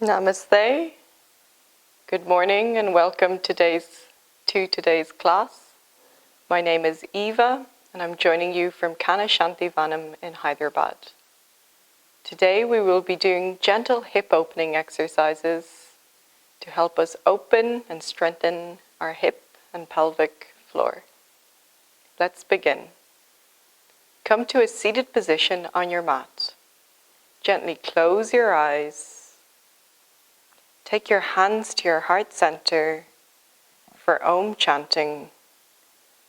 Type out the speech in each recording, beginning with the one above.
Namaste. Good morning and welcome to today's class. My name is Eva and I'm joining you from Kanashantivanam in Hyderabad. Today we will be doing gentle hip opening exercises to help us open and strengthen our hip and pelvic floor. Let's begin. Come to a seated position on your mat. Gently close your eyes. Take your hands to your heart center for Om chanting.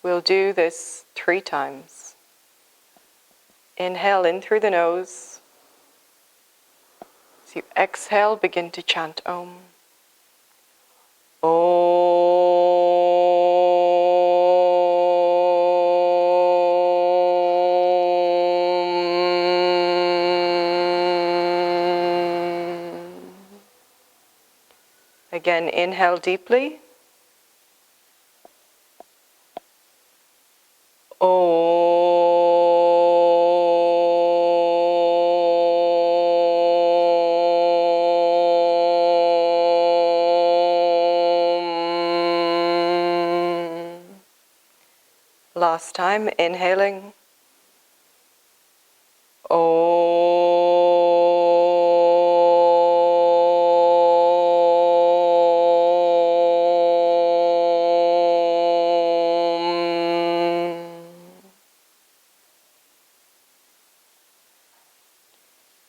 We'll do this 3 times. Inhale in through the nose. As you exhale, begin to chant Om. Again, inhale deeply. Last time, inhaling.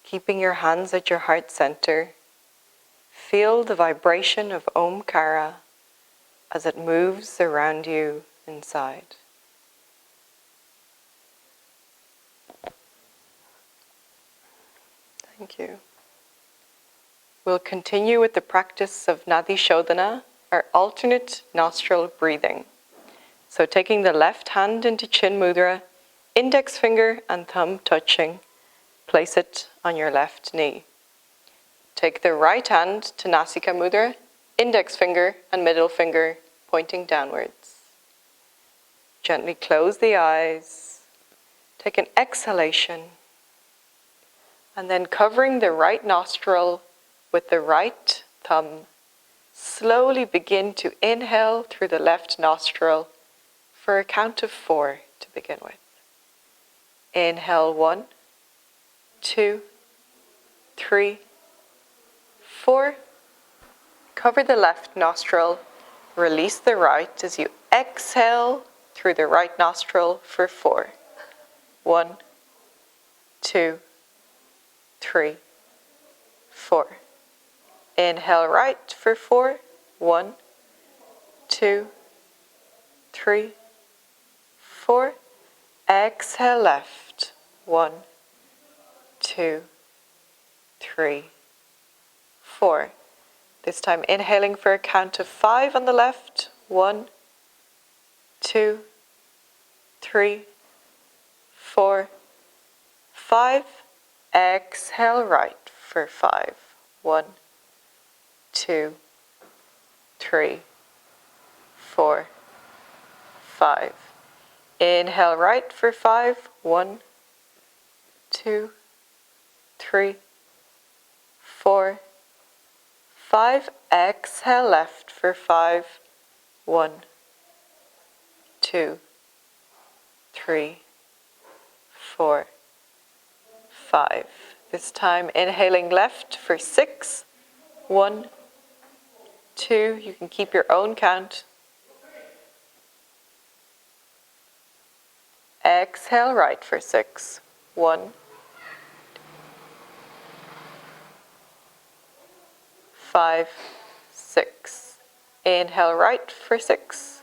Keeping your hands at your heart center, feel the vibration of Omkara as it moves around you inside. Thank you. We'll continue with the practice of Nadi Shodhana, or alternate nostril breathing. So taking the left hand into Chin Mudra, index finger and thumb touching, place it on your left knee. Take the right hand to Nasika Mudra, index finger and middle finger pointing downwards. Gently close the eyes. Take an exhalation. And then covering the right nostril with the right thumb, slowly begin to inhale through the left nostril for a count of 4 to begin with. Inhale 1, 2, 3, 4. Cover the left nostril, release the right as you exhale through the right nostril for 4. 1, 2, 3, 4. Inhale right for 4. 1, 2, 3, 4. Exhale left. 1, 2, 3, 4. This time inhaling for a count of 5 on the left. 1, 2, 3, 4, 5. Exhale right for 5. 1, 2, 3, 4, 5. Inhale right for 5. 1, 2, 3, 4, 5. Exhale left for 5. 1, 2, 3, 4, 5. This time inhaling left for 6. 1, 2. You can keep your own count. Exhale right for 6. 1, 5, 6. Inhale right for 6.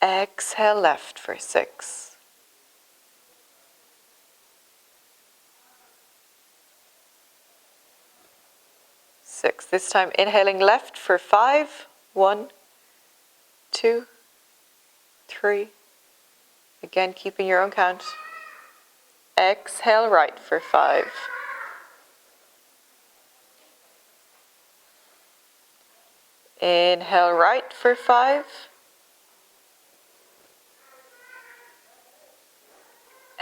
Exhale left for 6. This time inhaling left for 5. 1, 2, 3. Again, keeping your own count. Exhale right for 5. Inhale right for 5.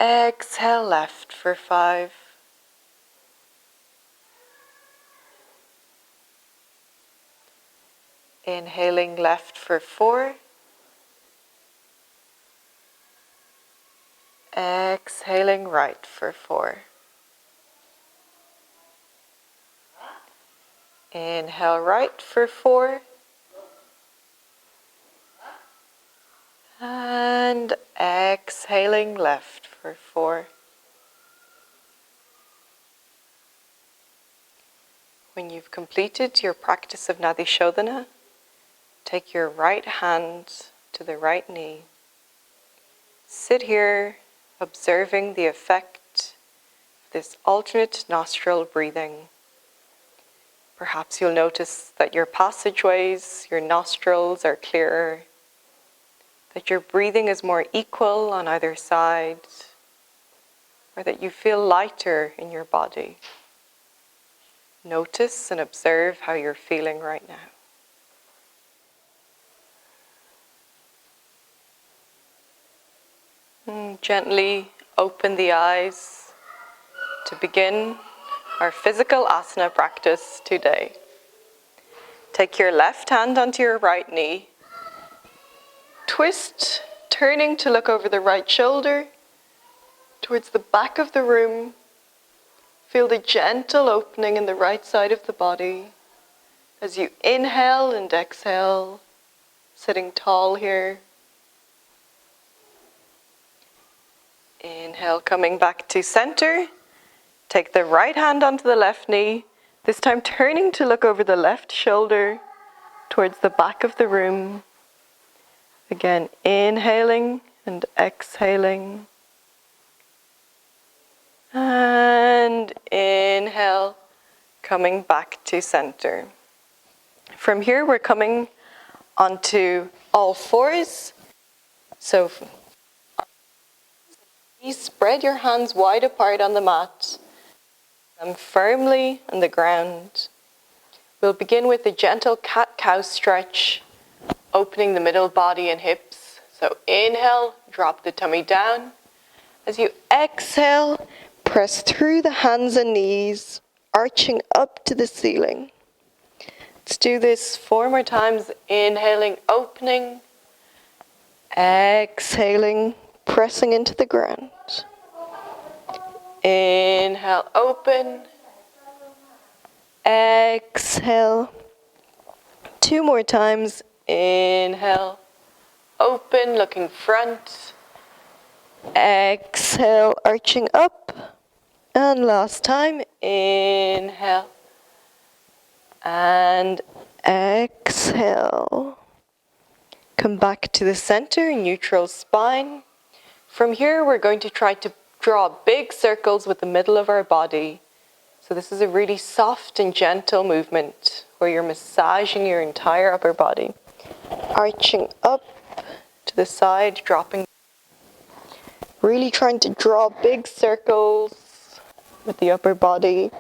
Exhale left for 5. Inhaling left for 4. Exhaling right for 4. Inhale right for 4. And exhaling left for 4. When you've completed your practice of Nadi Shodhana, take your right hand to the right knee. Sit here observing the effect of this alternate nostril breathing. Perhaps you'll notice that your passageways, your nostrils are clearer, that your breathing is more equal on either side, or that you feel lighter in your body. Notice and observe how you're feeling right now. And gently open the eyes to begin our physical asana practice today. Take your left hand onto your right knee. Twist, turning to look over the right shoulder towards the back of the room. Feel the gentle opening in the right side of the body as you inhale and exhale, sitting tall here. Inhale, coming back to center. Take the right hand onto the left knee, this time turning to look over the left shoulder towards the back of the room. Again, inhaling and exhaling. And inhale, coming back to center. From here, we're coming onto all fours. So spread your hands wide apart on the mat. Them firmly on the ground. We'll begin with a gentle cat-cow stretch, opening the middle body and hips. So inhale, drop the tummy down. As you exhale, press through the hands and knees, arching up to the ceiling. Let's do this 4 more times. Inhaling, opening. Exhaling, pressing into the ground. Inhale, open. Exhale. 2 more times. Inhale, open, looking front. Exhale, arching up. And last time, inhale. And exhale. Come back to the center, neutral spine. From here, we're going to try to draw big circles with the middle of our body. So this is a really soft and gentle movement where you're massaging your entire upper body. Arching up to the side, dropping. Really trying to draw big circles with the upper body.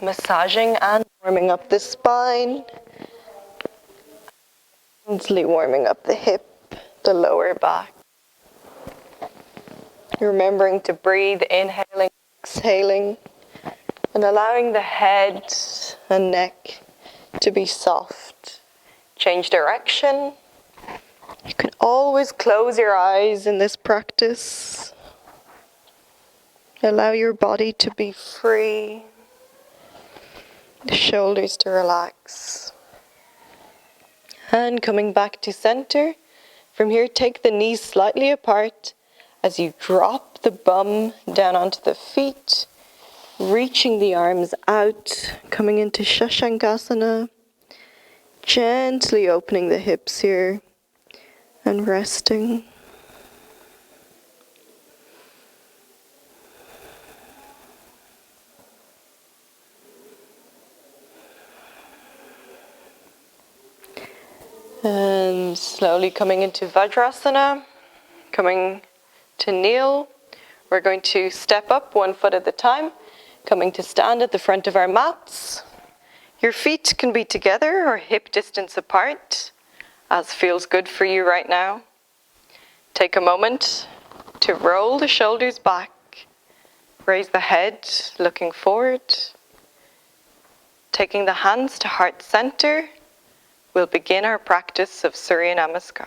Massaging and warming up the spine. Gently warming up the hip, the lower back. Remembering to breathe, inhaling, exhaling, and allowing the head and neck to be soft. Change direction. You can always close your eyes in this practice. Allow your body to be free. The shoulders to relax. And coming back to center. From here, take the knees slightly apart as you drop the bum down onto the feet, reaching the arms out, coming into Shashankasana, gently opening the hips here and resting. And slowly coming into Vajrasana, coming to kneel. We're going to step up 1 foot at a time, coming to stand at the front of our mats. Your feet can be together or hip distance apart, as feels good for you right now. Take a moment to roll the shoulders back, raise the head, looking forward. Taking the hands to heart center, we'll begin our practice of Surya Namaskar.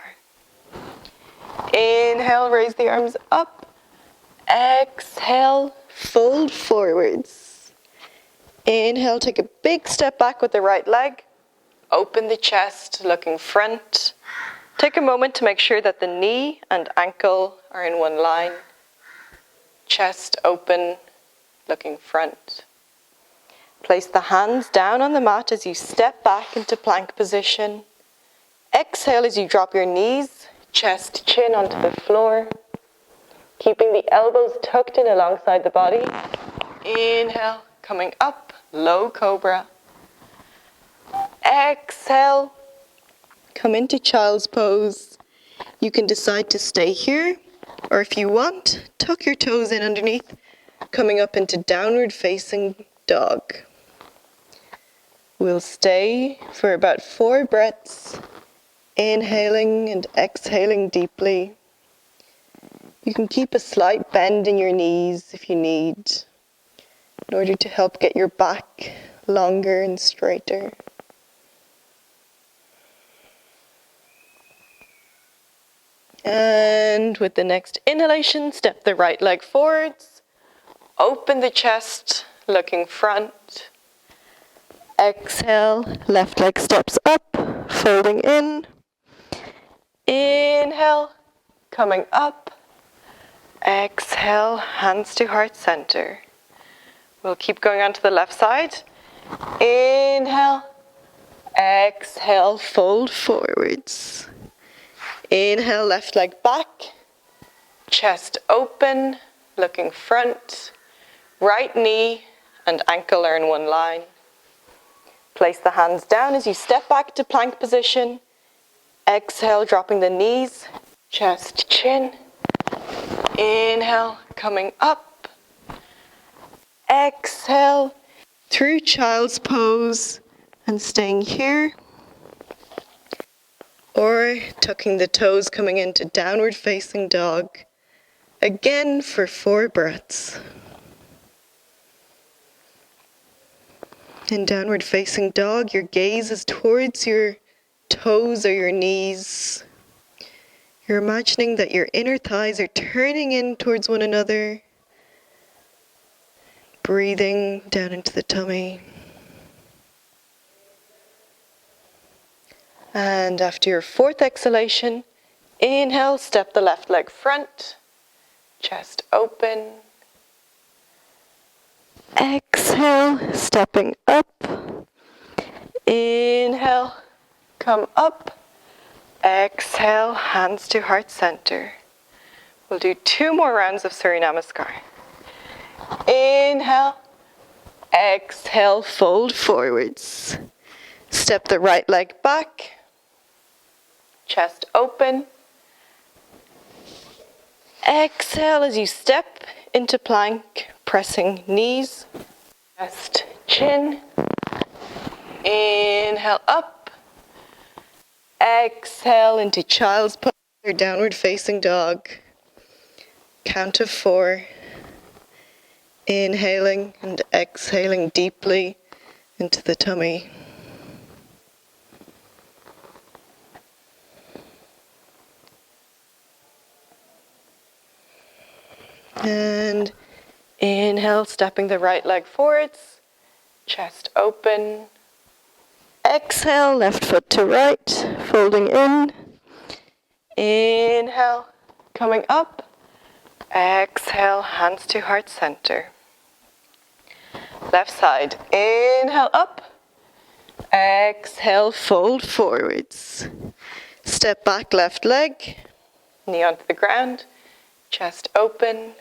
Inhale, raise the arms up. Exhale, fold forwards. Inhale, take a big step back with the right leg. Open the chest, looking front. Take a moment to make sure that the knee and ankle are in one line. Chest open, looking front. Place the hands down on the mat as you step back into plank position. Exhale as you drop your knees, chest, chin onto the floor. Keeping the elbows tucked in alongside the body. Inhale, coming up, low cobra. Exhale, come into child's pose. You can decide to stay here, or if you want, tuck your toes in underneath, coming up into downward facing dog. We'll stay for about 4 breaths, inhaling and exhaling deeply. You can keep a slight bend in your knees if you need, in order to help get your back longer and straighter. And with the next inhalation, step the right leg forwards. Open the chest, looking front. Exhale, left leg steps up, folding in. Inhale, coming up. Exhale, hands to heart center. We'll keep going on to the left side. Inhale, exhale, fold forwards. Inhale, left leg back, chest open, looking front. Right knee and ankle are in one line. Place the hands down as you step back to plank position. Exhale, dropping the knees, chest, chin. Inhale, coming up. Exhale, through child's pose and staying here. Or tucking the toes, coming into downward facing dog. Again for 4 breaths. In downward facing dog, your gaze is towards your toes or your knees. You're imagining that your inner thighs are turning in towards one another. Breathing down into the tummy. And after your 4th exhalation, inhale, step the left leg front, chest open. Exhale, stepping up. Inhale, come up. Exhale, hands to heart center. We'll do 2 more rounds of Surya Namaskar. Inhale, exhale, fold forwards. Step the right leg back. Chest open. Exhale as you step into plank, pressing knees, chest, chin. Inhale up. Exhale into child's pose or downward facing dog. Count of 4. Inhaling and exhaling deeply into the tummy. And inhale, stepping the right leg forwards, chest open. Exhale, left foot to right, folding in. Inhale, coming up. Exhale, hands to heart center. Left side, inhale up. Exhale, fold forwards. Step back, left leg, knee onto the ground, chest open.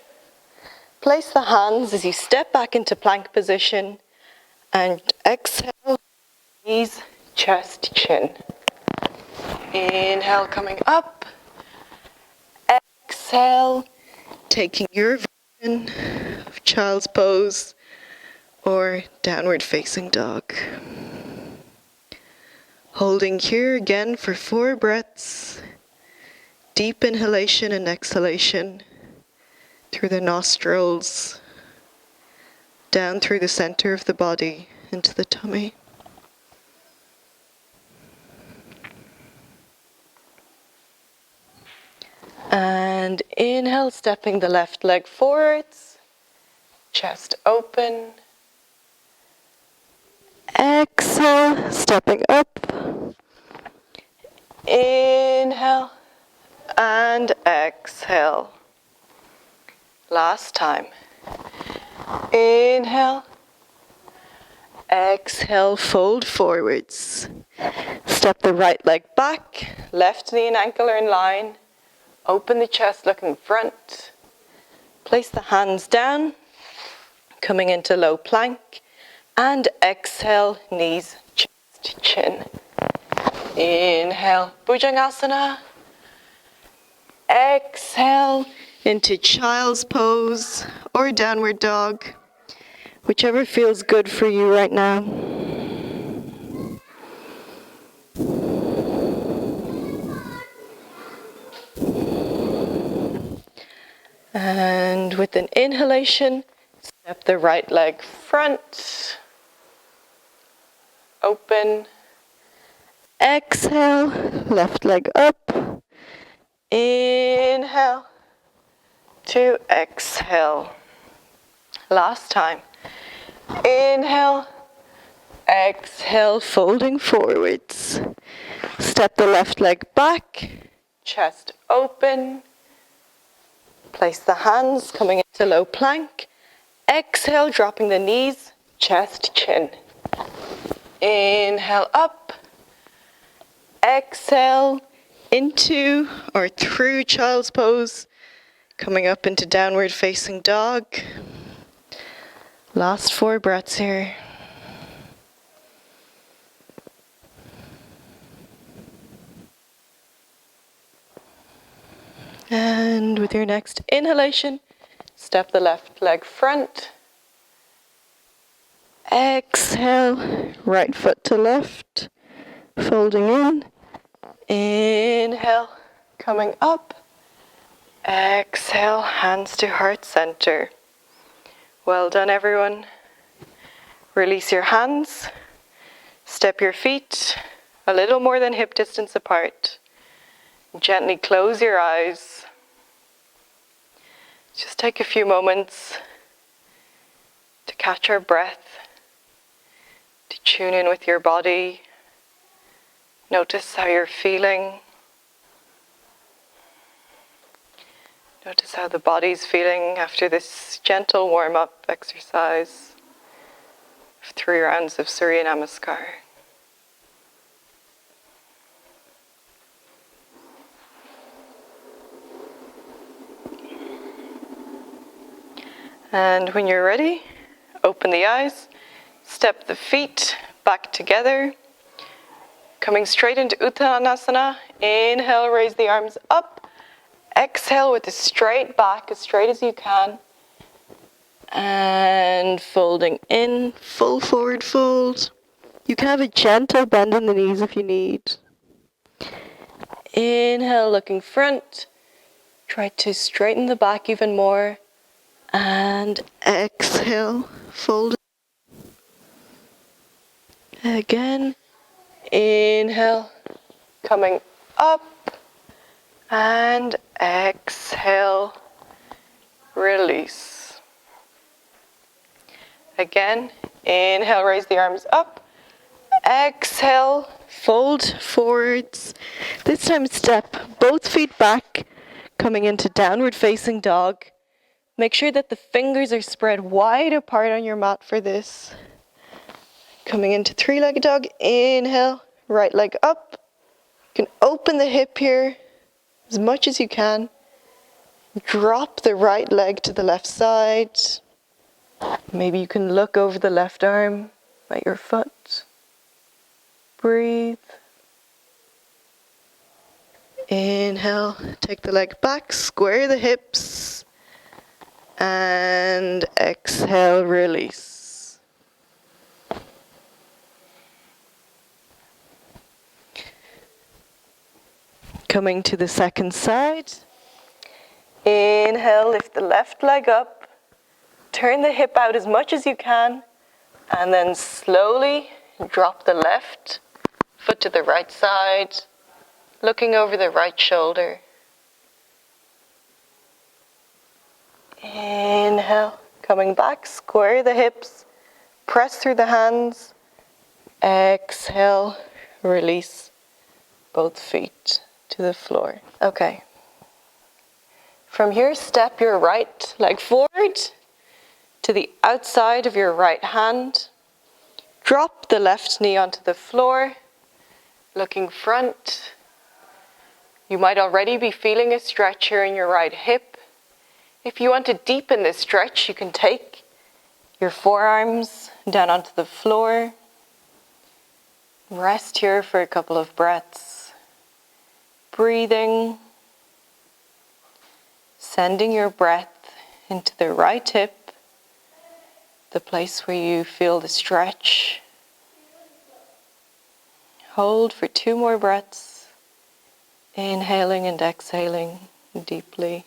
Place the hands as you step back into plank position and exhale, knees, chest, chin. Inhale, coming up. Exhale, taking your version of child's pose or downward facing dog. Holding here again for 4 breaths. Deep inhalation and exhalation. through the nostrils, down through the center of the body, into the tummy. And inhale, stepping the left leg forwards, chest open. Exhale, stepping up. Inhale and exhale. Last time. Inhale. Exhale, fold forwards. Step the right leg back. Left knee and ankle are in line. Open the chest looking front. Place the hands down, coming into low plank. And exhale, knees, chest, chin. Inhale, Bhujangasana. Exhale into child's pose or downward dog, whichever feels good for you right now. And with an inhalation, step the right leg front, open. Exhale, left leg up. Inhale to exhale. Last time. Inhale, exhale, folding forwards. Step the left leg back, chest open. Place the hands coming into low plank. Exhale, dropping the knees, chest, chin. Inhale up. Exhale into or through child's pose. Coming up into downward facing dog. Last 4 breaths here. And with your next inhalation, step the left leg front. Exhale, right foot to left, folding in. Inhale, coming up. Exhale, hands to heart center. Well done, everyone. Release your hands. Step your feet a little more than hip distance apart. Gently close your eyes. Just take a few moments to catch our breath, to tune in with your body. Notice how you're feeling. Notice how the body's feeling after this gentle warm-up exercise of 3 rounds of Surya Namaskar. And when you're ready, open the eyes, step the feet back together, coming straight into Uttanasana. Inhale, raise the arms up. Exhale with a straight back, as straight as you can. And folding in, full forward fold. You can have a gentle bend in the knees if you need. Inhale, looking front. Try to straighten the back even more. And exhale, fold. Again, inhale, coming up. And exhale, release. Again, inhale, raise the arms up. Exhale, fold forwards. This time step both feet back, coming into downward facing dog. Make sure that the fingers are spread wide apart on your mat for this. Coming into 3-legged dog. Inhale, right leg up. You can open the hip here as much as you can. Drop the right leg to the left side. Maybe you can look over the left arm at your foot. Breathe. Inhale, take the leg back, square the hips. And exhale, release. Coming to the second side. Inhale, lift the left leg up. Turn the hip out as much as you can. And then slowly drop the left foot to the right side, looking over the right shoulder. Inhale, coming back, square the hips, press through the hands. Exhale, release both feet to the floor. Okay. From here, step your right leg forward to the outside of your right hand. Drop the left knee onto the floor, looking front. You might already be feeling a stretch here in your right hip. If you want to deepen this stretch, you can take your forearms down onto the floor. Rest here for a couple of breaths. Breathing, sending your breath into the right hip, the place where you feel the stretch. Hold for 2 more breaths, inhaling and exhaling deeply.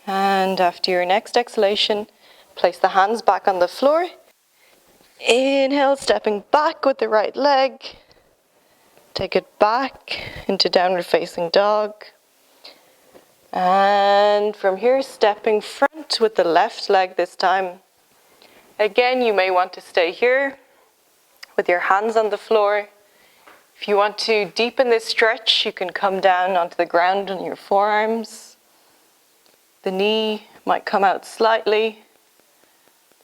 And after your next exhalation, place the hands back on the floor. Inhale, stepping back with the right leg. Take it back into downward facing dog. And from here, stepping front with the left leg this time. Again, you may want to stay here with your hands on the floor. If you want to deepen this stretch, you can come down onto the ground on your forearms. The knee might come out slightly.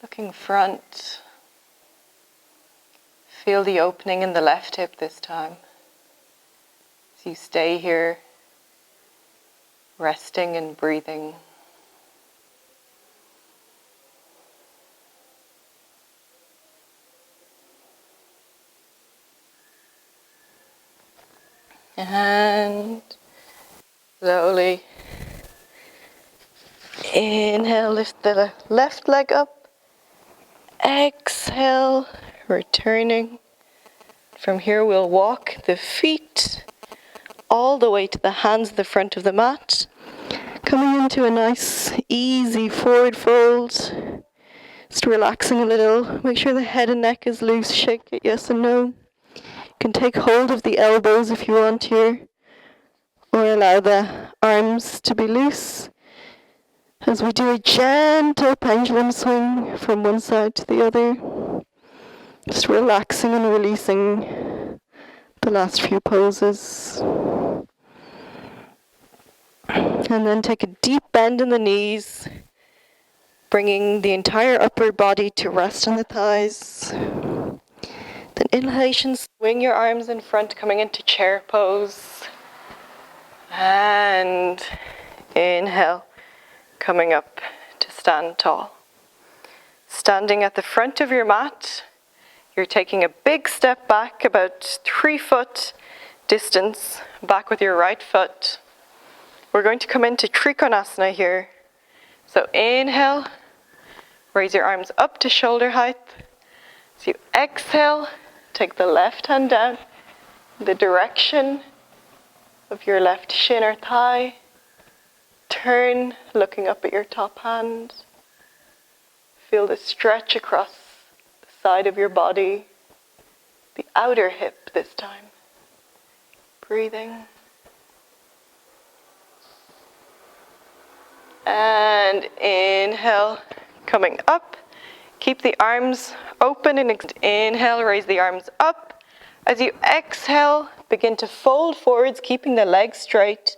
Looking front. Feel the opening in the left hip this time. As you stay here, resting and breathing. And slowly inhale, lift the left leg up. Exhale, returning. From here we'll walk the feet all the way to the hands at the front of the mat. Coming into a nice, easy forward fold. Just relaxing a little. Make sure the head and neck is loose. Shake it yes and no. You can take hold of the elbows if you want here, or allow the arms to be loose as we do a gentle pendulum swing from one side to the other. Just relaxing and releasing the last few poses. And then take a deep bend in the knees, bringing the entire upper body to rest on the thighs. Then inhalation, swing your arms in front, coming into chair pose. And inhale, coming up to stand tall. Standing at the front of your mat, you're taking a big step back, about 3 foot distance back with your right foot. We're going to come into Trikonasana here. So inhale, raise your arms up to shoulder height. As you exhale, take the left hand down in the direction of your left shin or thigh. Turn, looking up at your top hand. Feel the stretch across the side of your body, the outer hip this time. Breathing. And inhale, coming up. Keep the arms open and inhale, raise the arms up. As you exhale, begin to fold forwards, keeping the legs straight.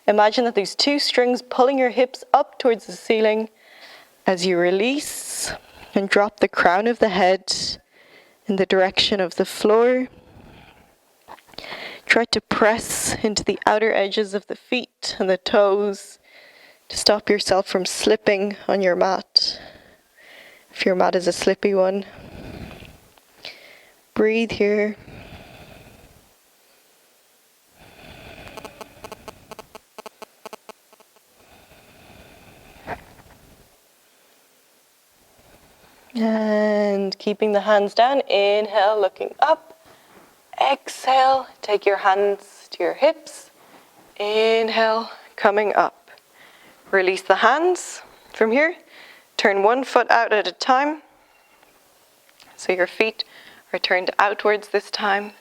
Imagine that there's 2 strings pulling your hips up towards the ceiling. As you release and drop the crown of the head in the direction of the floor. Try to press into the outer edges of the feet and the toes to stop yourself from slipping on your mat, if your mat is a slippy one. Breathe here. And keeping the hands down, inhale, looking up. Exhale, take your hands to your hips. Inhale, coming up. Release the hands from here. Turn one foot out at a time. So your feet are turned outwards this time.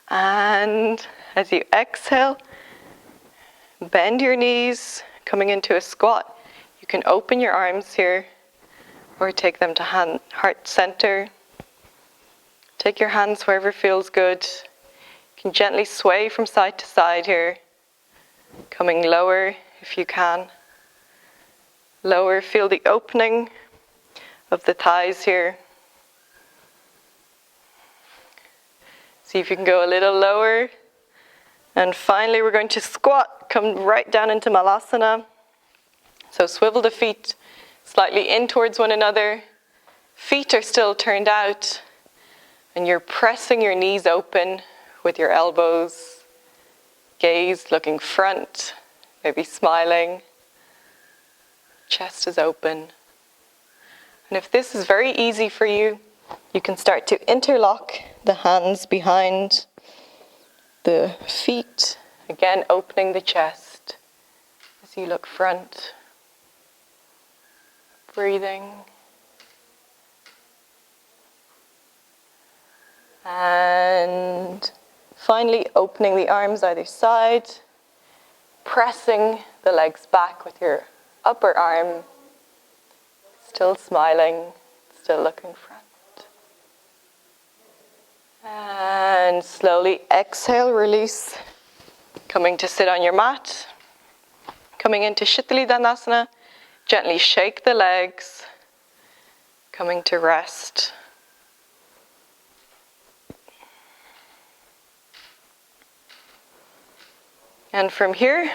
And as you exhale, bend your knees, coming into a squat. You can open your arms here or take them to heart center. Take your hands wherever feels good. You can gently sway from side to side here, coming lower if you can. Lower, feel the opening of the thighs here. See if you can go a little lower. And finally, we're going to squat, come right down into Malasana. So swivel the feet slightly in towards one another. Feet are still turned out. And you're pressing your knees open with your elbows. Gaze looking front, maybe smiling. Chest is open. And if this is very easy for you, you can start to interlock the hands behind the feet. Again, opening the chest as you look front. Breathing. And finally, opening the arms either side. Pressing the legs back with your upper arm, still smiling, still looking front. And slowly exhale, release, coming to sit on your mat. Coming into Shitali Dandasana, gently shake the legs, coming to rest. And from here,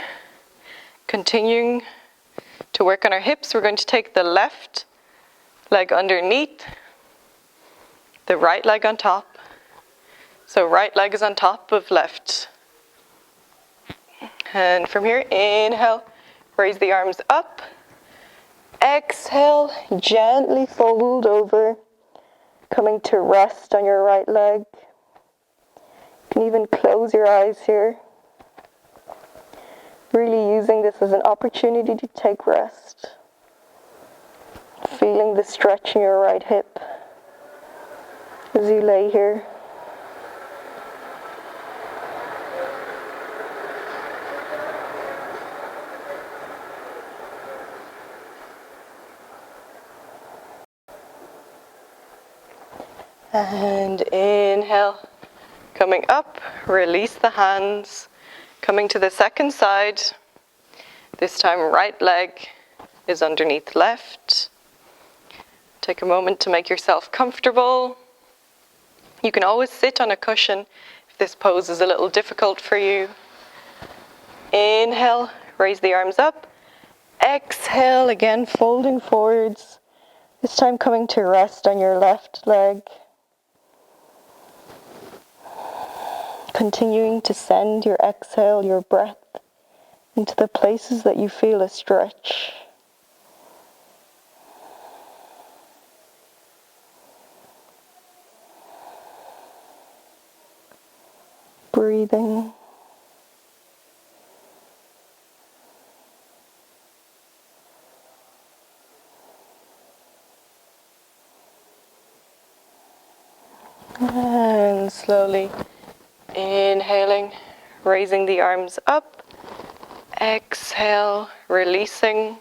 continuing to work on our hips, we're going to take the left leg underneath, the right leg on top. So right leg is on top of left. And from here, inhale, raise the arms up. Exhale, gently fold over, coming to rest on your right leg. You can even close your eyes here. Really using this as an opportunity to take rest. Feeling the stretch in your right hip as you lay here. And inhale, coming up, release the hands. Coming to the second side, this time right leg is underneath left. Take a moment to make yourself comfortable. You can always sit on a cushion if this pose is a little difficult for you. Inhale, raise the arms up. Exhale, again folding forwards. This time coming to rest on your left leg. Continuing to send your exhale, your breath, into the places that you feel a stretch. Breathing. And slowly inhaling, raising the arms up. Exhale, releasing.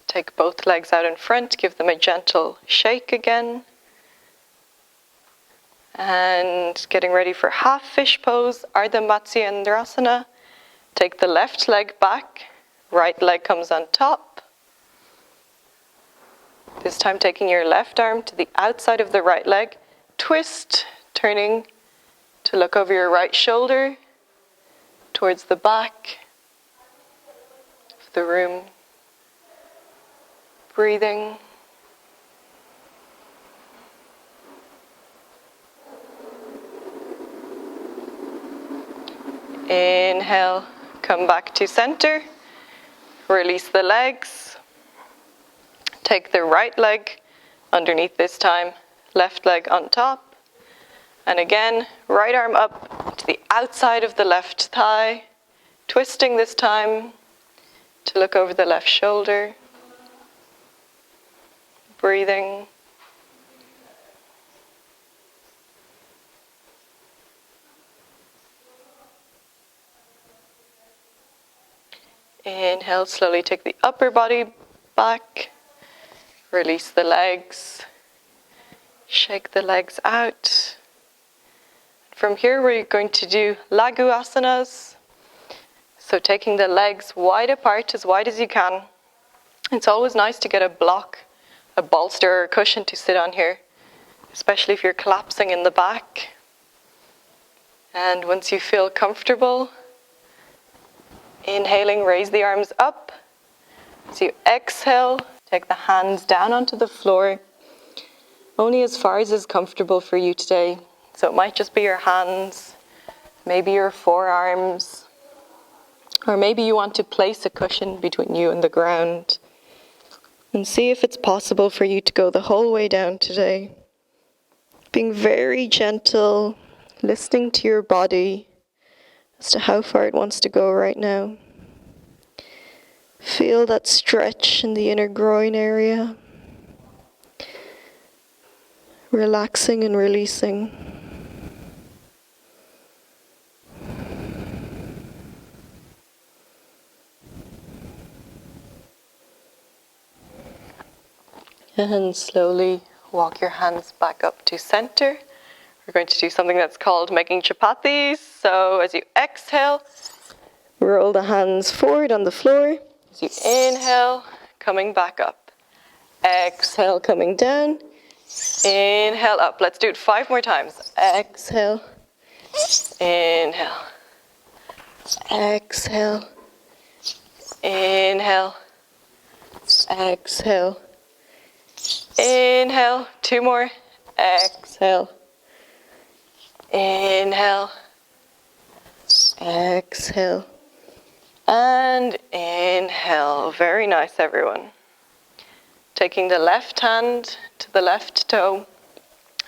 Take both legs out in front, give them a gentle shake again. And getting ready for half fish pose, Ardha Matsyendrasana. Take the left leg back, right leg comes on top. This time taking your left arm to the outside of the right leg. Twist, turning to look over your right shoulder towards the back of the room. Breathing. Inhale, come back to center. Release the legs. Take the right leg underneath this time, left leg on top. And again, right arm up to the outside of the left thigh, twisting this time to look over the left shoulder. Breathing. Inhale, slowly take the upper body back. Release the legs. Shake the legs out. From here, we're going to do Lagu Asanas. So taking the legs wide apart, as wide as you can. It's always nice to get a block, a bolster or a cushion to sit on here, especially if you're collapsing in the back. And once you feel comfortable, inhaling, raise the arms up. As you exhale, take the hands down onto the floor, only as far as is comfortable for you today. So it might just be your hands, maybe your forearms, or maybe you want to place a cushion between you and the ground. And see if it's possible for you to go the whole way down today. Being very gentle, listening to your body as to how far it wants to go right now. Feel that stretch in the inner groin area. Relaxing and releasing. And slowly walk your hands back up to center. We're going to do something that's called making chapatis. So as you exhale, roll the hands forward on the floor. As you inhale, coming back up. Exhale, coming down. Inhale, up. Let's do it 5 more times. Exhale. Inhale. Exhale. Inhale. Exhale. Inhale. 2 more. Exhale. Inhale. Exhale. And inhale. Very nice, everyone. Taking the left hand to the left toe,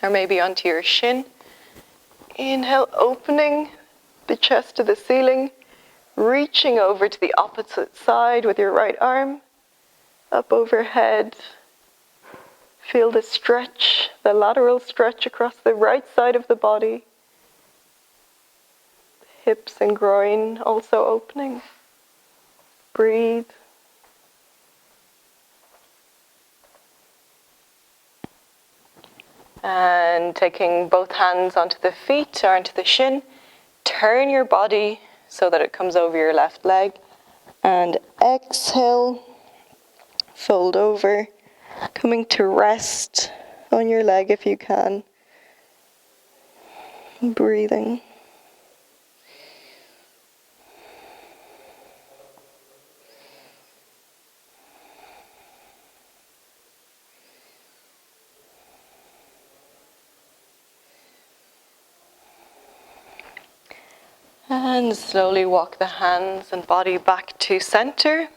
or maybe onto your shin. Inhale, opening the chest to the ceiling, reaching over to the opposite side with your right arm, up overhead. Feel the stretch, the lateral stretch across the right side of the body. Hips and groin also opening. Breathe. And taking both hands onto the feet or onto the shin, turn your body so that it comes over your left leg. And exhale, fold over, coming to rest on your leg if you can. Breathing. And slowly walk the hands and body back to center.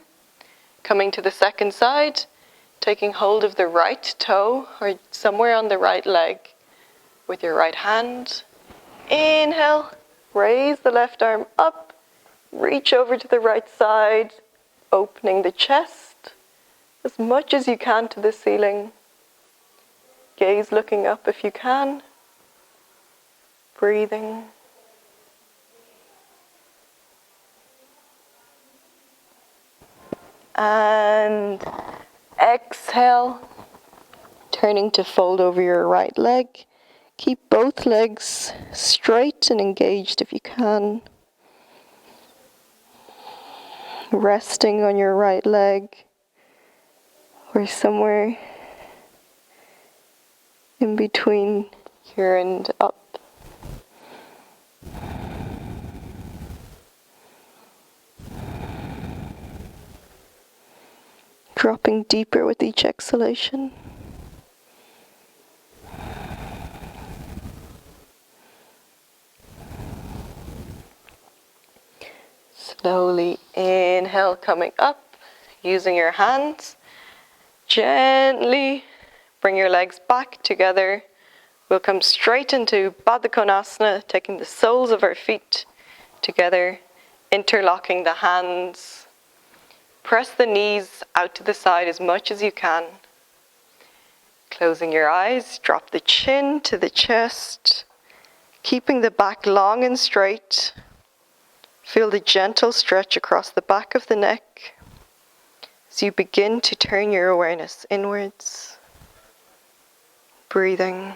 Coming to the second side, taking hold of the right toe or somewhere on the right leg with your right hand. Inhale, raise the left arm up, reach over to the right side, opening the chest as much as you can to the ceiling. Gaze looking up if you can. Breathing. And exhale, turning to fold over your right leg. Keep both legs straight and engaged if you can. Resting on your right leg or somewhere in between here and up. Dropping deeper with each exhalation. Slowly inhale, coming up, using your hands. Gently bring your legs back together We'll come straight into Baddha Konasana, taking the soles of our feet together, interlocking the hands. Press the knees out to the side as much as you can. Closing your eyes, drop the chin to the chest, keeping the back long and straight. Feel the gentle stretch across the back of the neck as you begin to turn your awareness inwards. Breathing,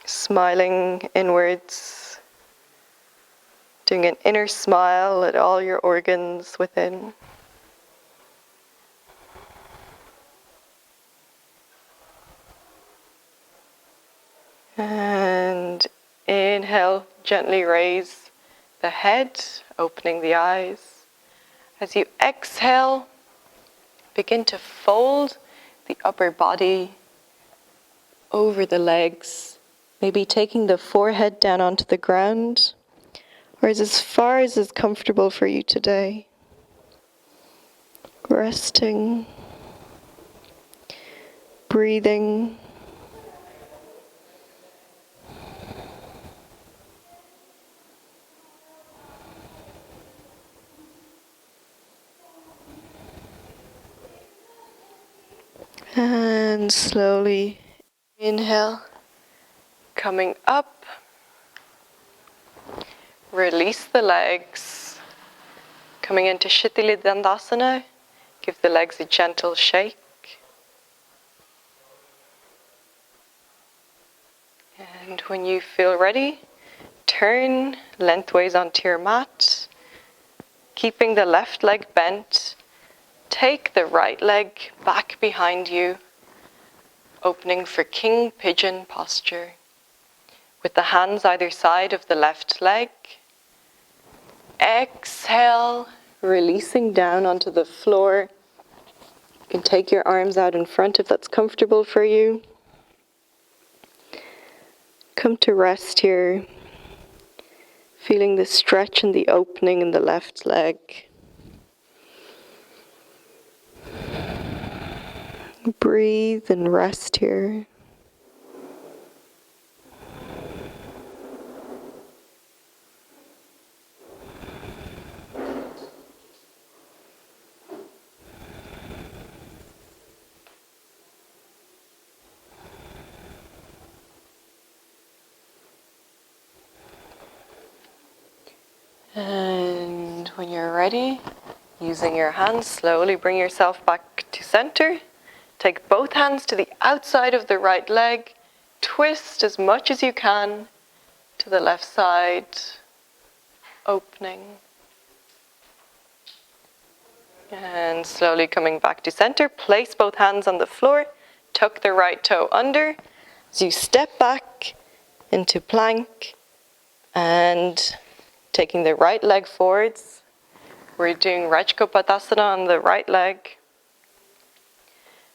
smiling inwards, doing an inner smile at all your organs within. And inhale, gently raise the head, opening the eyes. As you exhale, begin to fold the upper body over the legs, maybe taking the forehead down onto the ground, or as far as is comfortable for you today. Resting, breathing. And slowly inhale, coming up. Release the legs. Coming into Shitali Dandasana, give the legs a gentle shake. And when you feel ready, turn lengthways onto your mat, keeping the left leg bent. Take the right leg back behind you, opening for King Pigeon posture. With the hands either side of the left leg. Exhale, releasing down onto the floor. You can take your arms out in front if that's comfortable for you. Come to rest here, feeling the stretch and the opening in the left leg. Breathe and rest here. And when you're ready, using your hands, slowly bring yourself back to center. Take both hands to the outside of the right leg. Twist as much as you can to the left side, opening. And slowly coming back to center, place both hands on the floor, tuck the right toe under. As you step back into plank and taking the right leg forwards. We're doing Rajkopatasana on the right leg.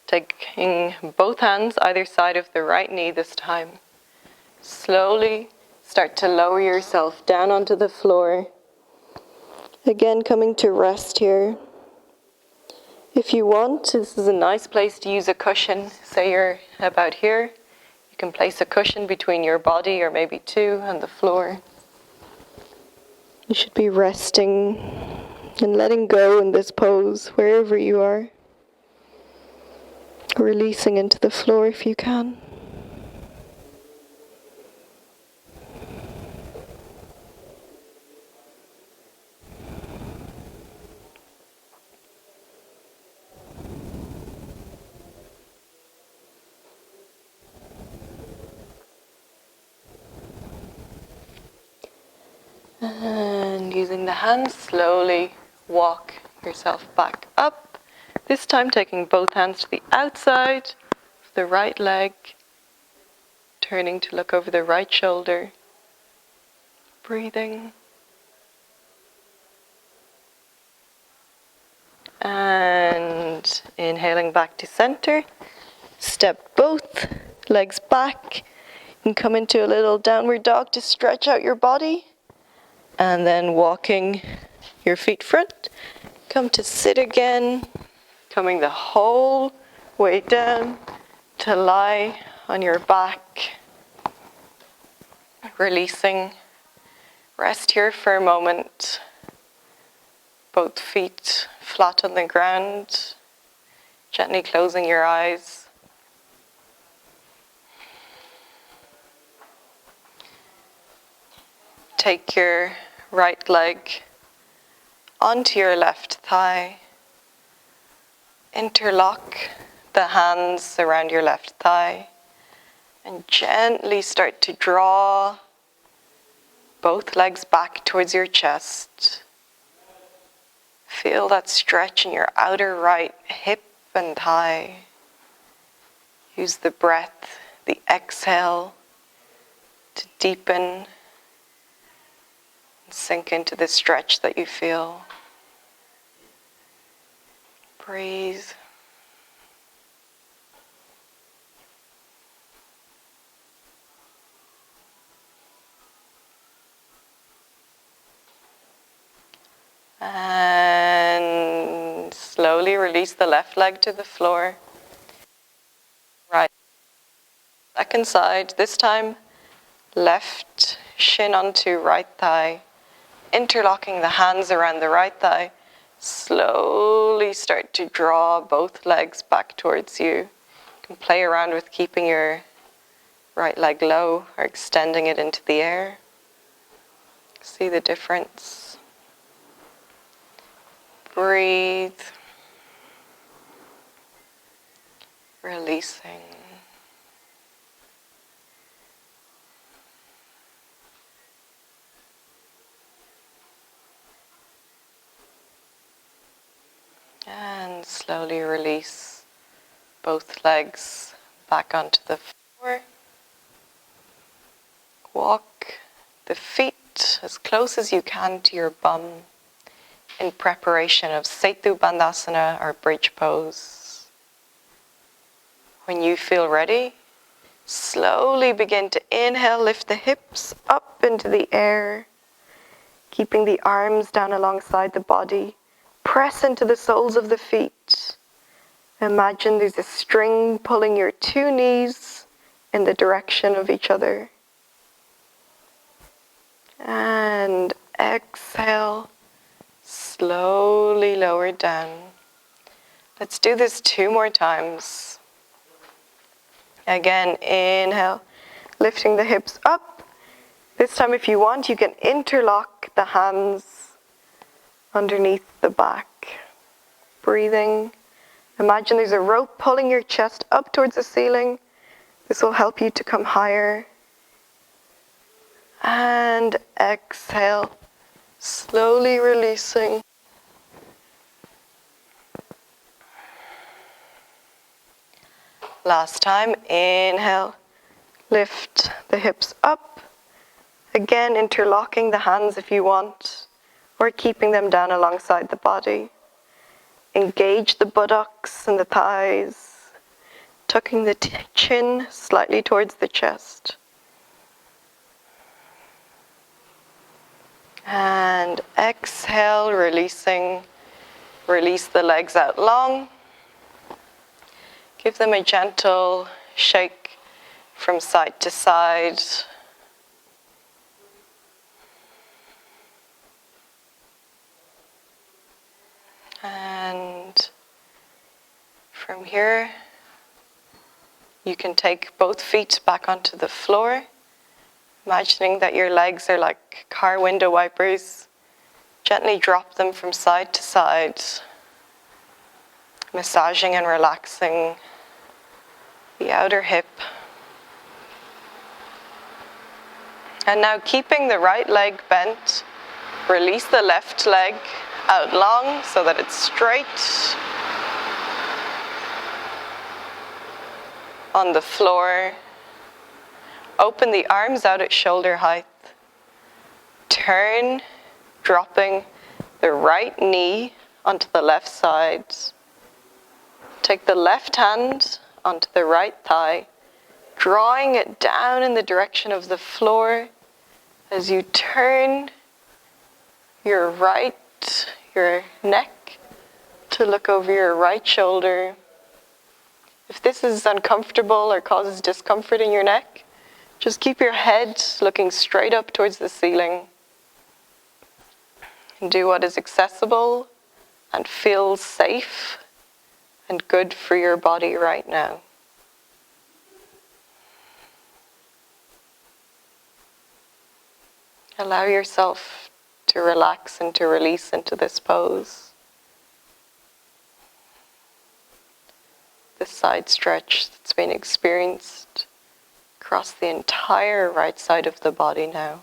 Taking both hands either side of the right knee this time. Slowly start to lower yourself down onto the floor. Again, coming to rest here. If you want, this is a nice place to use a cushion. Say you're about here. You can place a cushion between your body or maybe two and the floor. You should be resting and letting go in this pose wherever you are. Releasing into the floor if you can. And using the hands, slowly walk yourself back up. This time taking both hands to the outside of the right leg, turning to look over the right shoulder, breathing. And inhaling back to center. Step both legs back and come into a little downward dog to stretch out your body. And then walking your feet front. Come to sit again. Coming the whole way down to lie on your back, releasing. Rest here for a moment. Both feet flat on the ground, gently closing your eyes. Take your right leg onto your left thigh. Interlock the hands around your left thigh and gently start to draw both legs back towards your chest. Feel that stretch in your outer right hip and thigh. Use the breath, the exhale, to deepen and sink into the stretch that you feel. Breathe. And slowly release the left leg to the floor. Right. Second side. This time, left shin onto right thigh. Interlocking the hands around the right thigh. Slowly start to draw both legs back towards you. You can play around with keeping your right leg low or extending it into the air. See the difference. Breathe. Releasing. And slowly release both legs back onto the floor. Walk the feet as close as you can to your bum in preparation of Setu Bandhasana or bridge pose. When you feel ready, slowly begin to inhale, lift the hips up into the air, keeping the arms down alongside the body. Press into the soles of the feet. Imagine there's a string pulling your two knees in the direction of each other. And exhale, slowly lower down. Let's do this 2 more times. Again, inhale, lifting the hips up. This time, if you want, you can interlock the hands underneath the back. Breathing. Imagine there's a rope pulling your chest up towards the ceiling. This will help you to come higher. And exhale, slowly releasing. Last time, inhale, lift the hips up. Again, interlocking the hands if you want, or keeping them down alongside the body. Engage the buttocks and the thighs, tucking the chin slightly towards the chest. And exhale, releasing. Release the legs out long. Give them a gentle shake from side to side. And from here, you can take both feet back onto the floor, imagining that your legs are like car window wipers. Gently drop them from side to side, massaging and relaxing the outer hip. And now, keeping the right leg bent, release the left leg out long so that it's straight on the floor. Open the arms out at shoulder height. Turn, dropping the right knee onto the left side. Take the left hand onto the right thigh, drawing it down in the direction of the floor as you turn your neck to look over your right shoulder. If this is uncomfortable or causes discomfort in your neck, just keep your head looking straight up towards the ceiling. And do what is accessible and feels safe and good for your body right now. Allow yourself to relax and to release into this pose. This side stretch that's been experienced across the entire right side of the body now.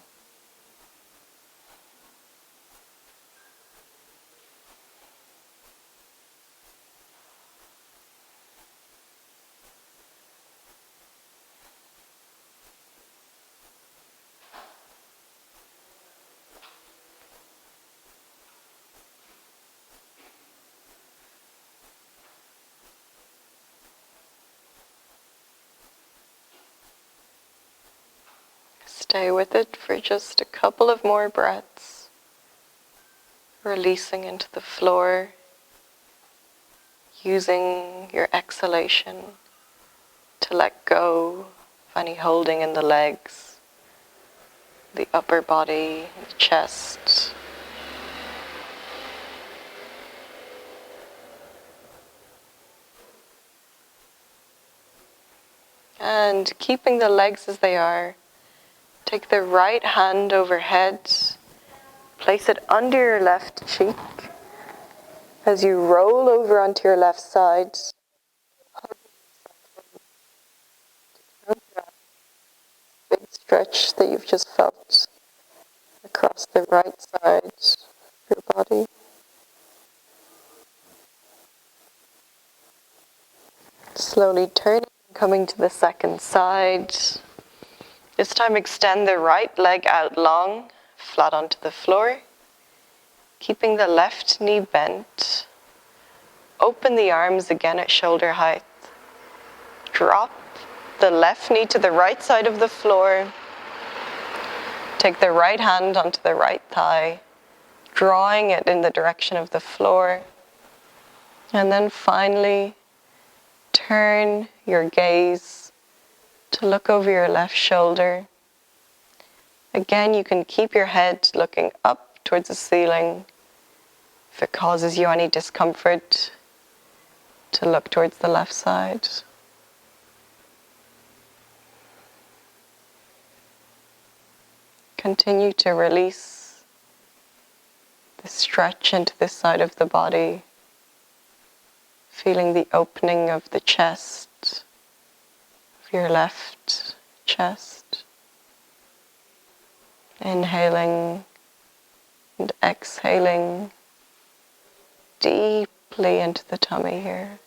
Stay with it for just a couple of more breaths, releasing into the floor, using your exhalation to let go of any holding in the legs, the upper body, the chest. And keeping the legs as they are, take the right hand overhead, place it under your left cheek. As you roll over onto your left side, big stretch that you've just felt across the right side of your body. Slowly turning, coming to the second side. This time extend the right leg out long, flat onto the floor. Keeping the left knee bent. Open the arms again at shoulder height. Drop the left knee to the right side of the floor. Take the right hand onto the right thigh, drawing it in the direction of the floor. And then finally, turn your gaze to look over your left shoulder. Again, you can keep your head looking up towards the ceiling. If it causes you any discomfort, to look towards the left side. Continue to release the stretch into this side of the body, feeling the opening of the chest, of your left chest. Inhaling and exhaling deeply into the tummy here.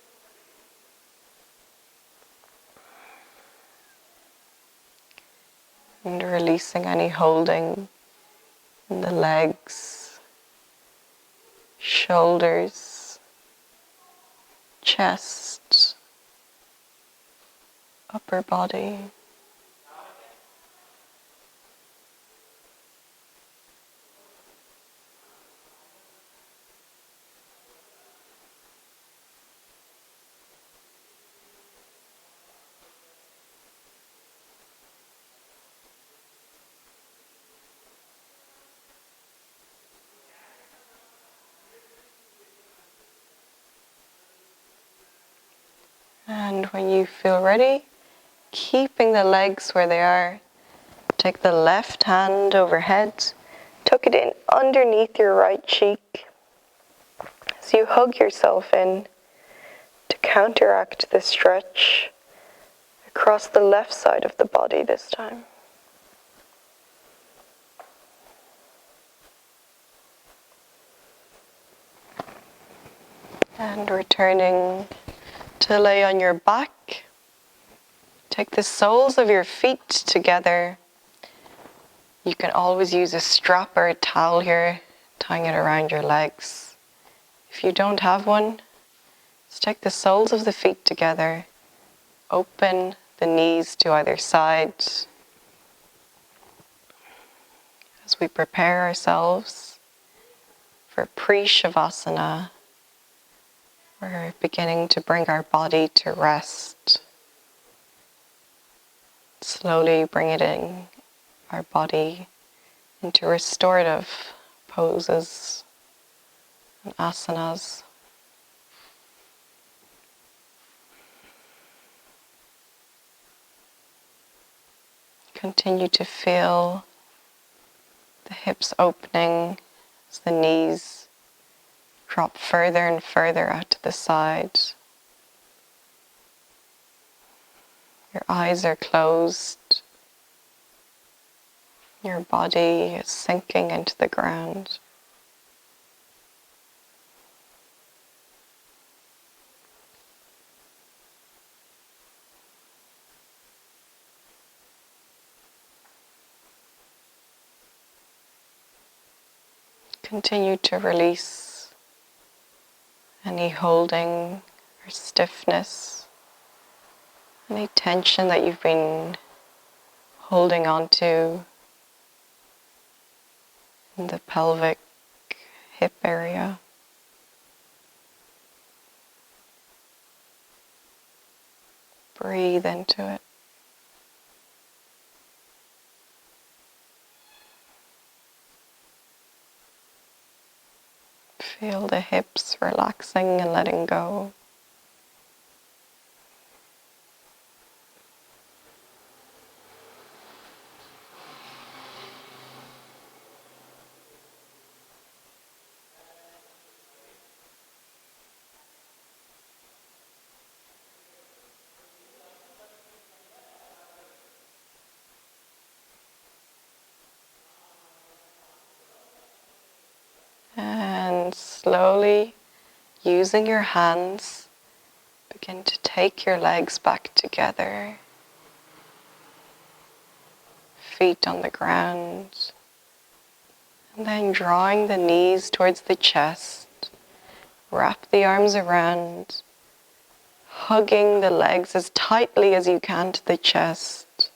And releasing any holding in the legs, shoulders, chest, upper body. And when you feel ready, keeping the legs where they are, take the left hand overhead, tuck it in underneath your right cheek. As you hug yourself in to counteract the stretch across the left side of the body this time. And returning to lay on your back. Take the soles of your feet together. You can always use a strap or a towel here, tying it around your legs. If you don't have one, just take the soles of the feet together. Open the knees to either side as we prepare ourselves for pre-shavasana, We're beginning to bring our body to rest. Slowly bringing our body into restorative poses and asanas. Continue to feel the hips opening as the knees drop further and further out to the side. Your eyes are closed. Your body is sinking into the ground. Continue to release any holding or stiffness, any tension that you've been holding on to in the pelvic hip area. Breathe into it. Feel the hips relaxing and letting go. And slowly, using your hands, begin to take your legs back together. Feet on the ground. And then drawing the knees towards the chest. Wrap the arms around, hugging the legs as tightly as you can to the chest.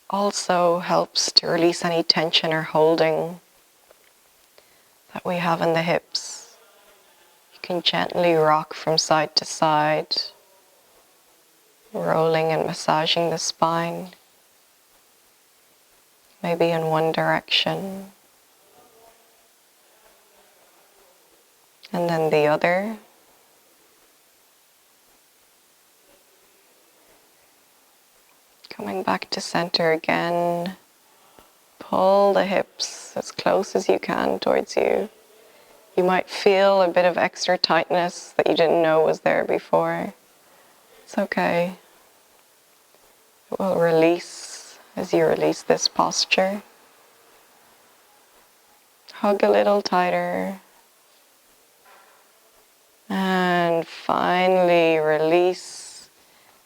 Also helps to release any tension or holding that we have in the hips. You can gently rock from side to side, rolling and massaging the spine, maybe in one direction, and then the other. Coming back to center again. Pull the hips as close as you can towards you. You might feel a bit of extra tightness that you didn't know was there before. It's okay. It will release as you release this posture. Hug a little tighter. And finally release,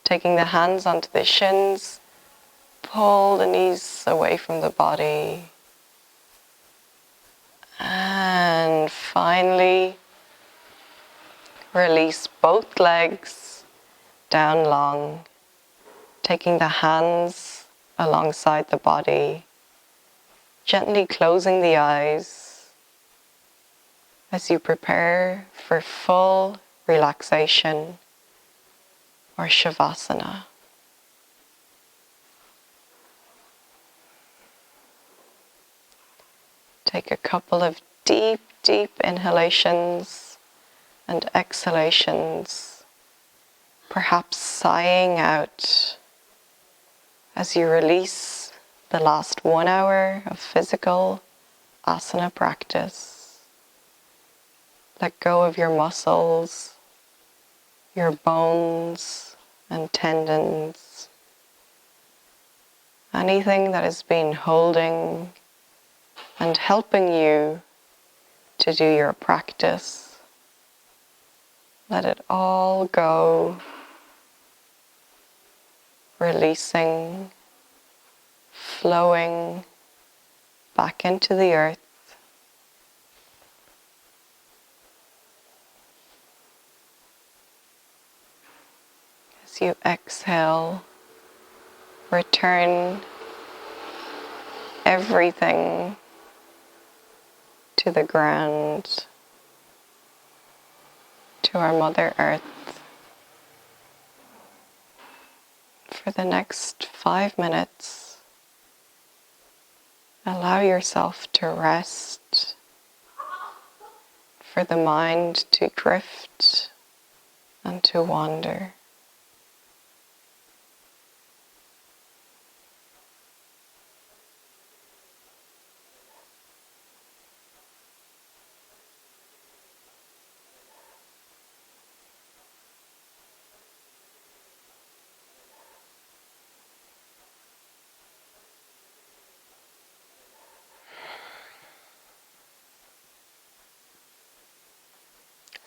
taking the hands onto the shins. Pull the knees away from the body. And finally, release both legs down long, taking the hands alongside the body, gently closing the eyes as you prepare for full relaxation or Shavasana. Take a couple of deep, deep inhalations and exhalations, perhaps sighing out as you release the last 1 hour of physical asana practice. Let go of your muscles, your bones and tendons, anything that has been holding and helping you to do your practice. Let it all go, releasing, flowing back into the earth. As you exhale, return everything to the ground, to our Mother Earth. For the next 5 minutes, allow yourself to rest, for the mind to drift and to wander.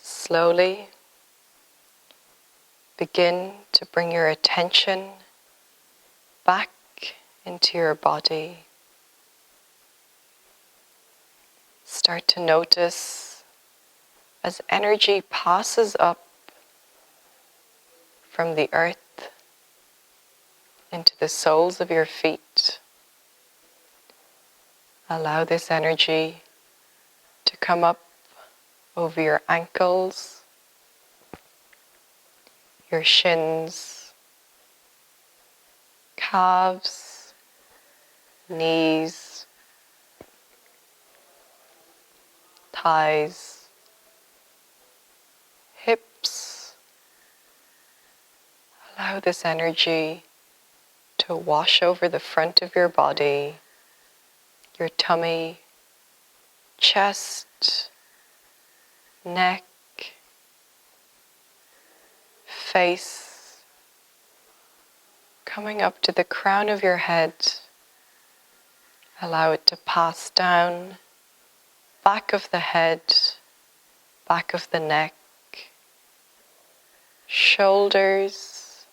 Slowly begin to bring your attention back into your body. Start to notice as energy passes up from the earth into the soles of your feet. Allow this energy to come up over your ankles, your shins, calves, knees, thighs, hips. Allow this energy to wash over the front of your body, your tummy, chest, neck, face, coming up to the crown of your head. Allow it to pass down, back of the head, back of the neck, shoulders,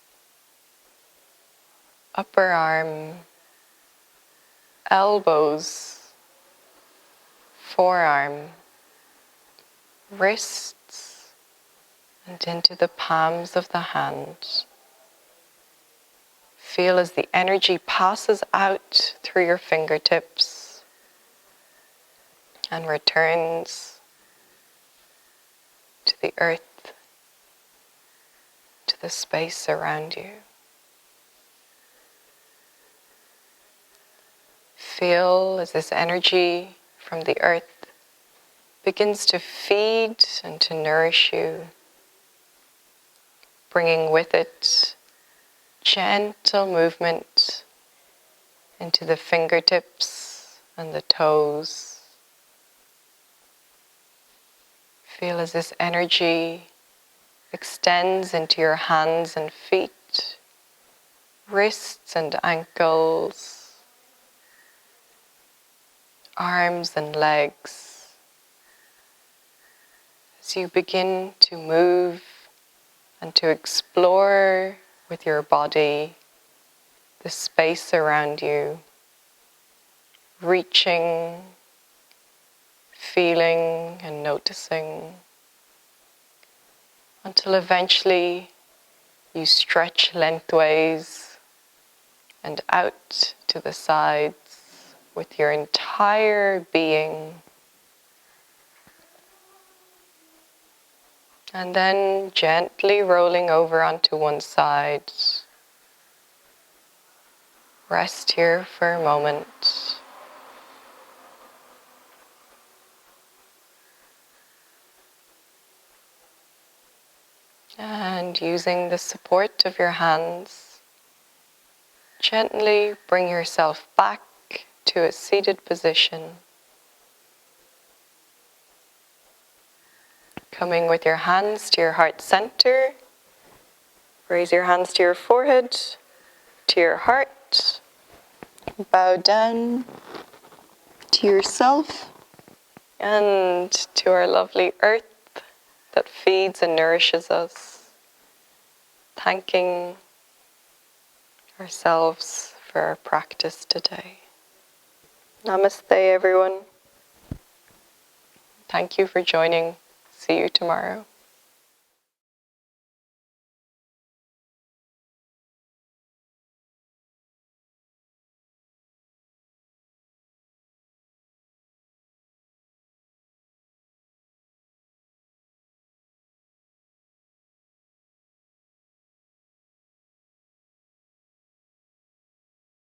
upper arm, elbows, forearm, wrists, and into the palms of the hand. Feel as the energy passes out through your fingertips and returns to the earth, to the space around you. Feel as this energy from the earth begins to feed and to nourish you, bringing with it gentle movement into the fingertips and the toes. Feel as this energy extends into your hands and feet, wrists and ankles, arms and legs. As you begin to move and to explore with your body the space around you, reaching, feeling and noticing, until eventually you stretch lengthways and out to the sides with your entire being. And then gently rolling over onto one side. Rest here for a moment. And using the support of your hands, gently bring yourself back to a seated position. Coming with your hands to your heart center, raise your hands to your forehead, to your heart, bow down to yourself and to our lovely earth that feeds and nourishes us, thanking ourselves for our practice today. Namaste, everyone. Thank you for joining. See you tomorrow.